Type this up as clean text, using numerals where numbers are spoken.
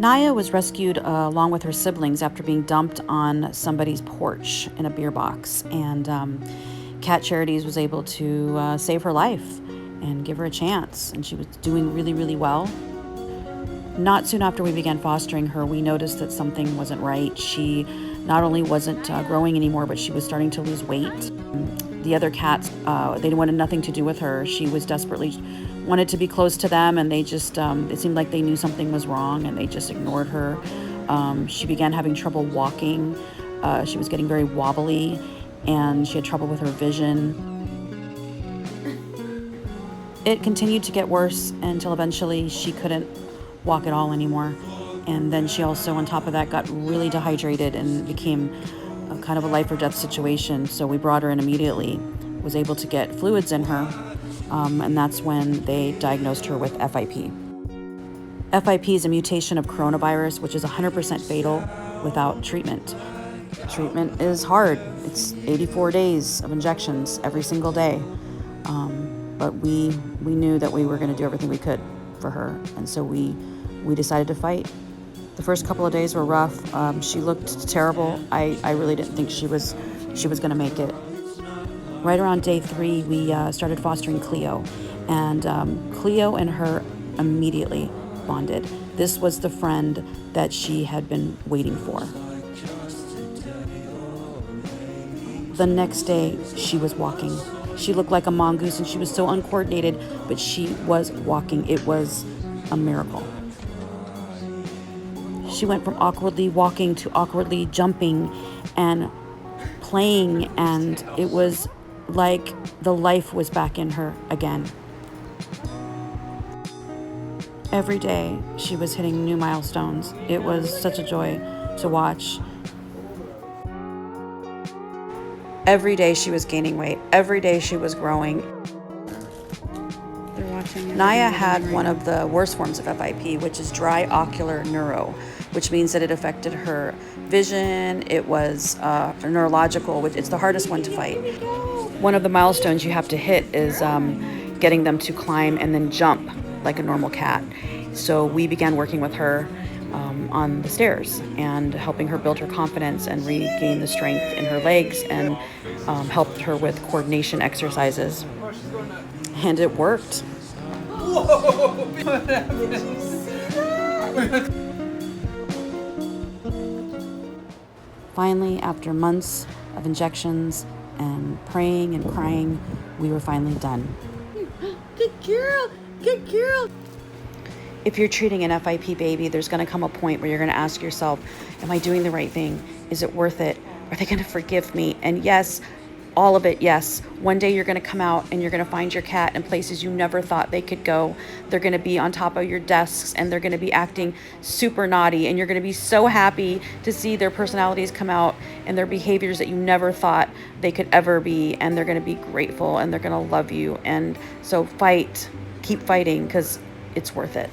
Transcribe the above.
Naya was rescued along with her siblings after being dumped on somebody's porch in a beer box, and Cat Charities was able to save her life and give her a chance, and she was doing really, really well. Not soon after we began fostering her, we noticed that something wasn't right. She not only wasn't growing anymore, but she was starting to lose weight. The other cats, they wanted nothing to do with her. She was desperately wanted to be close to them, and they just, it seemed like they knew something was wrong, and they just ignored her. She began having trouble walking. She was getting very wobbly, and she had trouble with her vision. It continued to get worse until eventually she couldn't walk at all anymore. And then she also, on top of that, got really dehydrated and became a kind of a life or death situation. So we brought her in immediately, was able to get fluids in her, and that's when they diagnosed her with FIP. FIP is a mutation of coronavirus, which is 100% fatal without treatment. Treatment is hard. It's 84 days of injections every single day. But we knew that we were going to do everything we could for her, and so we decided to fight. The first couple of days were rough. She looked terrible. I really didn't think she was going to make it. Right around day 3, we started fostering Cleo, and Cleo and her immediately bonded. This was the friend that she had been waiting for. The next day, she was walking. She looked like a mongoose, and she was so uncoordinated, but she was walking. It was a miracle. She went from awkwardly walking to awkwardly jumping and playing, and it was like the life was back in her again. Every day, she was hitting new milestones. It was such a joy to watch. Every day she was gaining weight. Every day she was growing. Naya had one of the worst forms of FIP, which is dry ocular neuro, which means that it affected her vision. It was neurological, which it's the hardest one to fight. One of the milestones you have to hit is getting them to climb and then jump like a normal cat. So we began working with her on the stairs and helping her build her confidence and regain the strength in her legs, and helped her with coordination exercises. And it worked. Whoa! What happened? Did you see that? Finally, after months of injections and praying and crying, we were finally done. Good girl! Good girl! If you're treating an FIP baby, there's going to come a point where you're going to ask yourself, am I doing the right thing? Is it worth it? Are they going to forgive me? And yes, all of it, yes. One day you're going to come out and you're going to find your cat in places you never thought they could go. They're going to be on top of your desks, and they're going to be acting super naughty, and you're going to be so happy to see their personalities come out and their behaviors that you never thought they could ever be, and they're going to be grateful, and they're going to love you. And so fight, keep fighting, because it's worth it.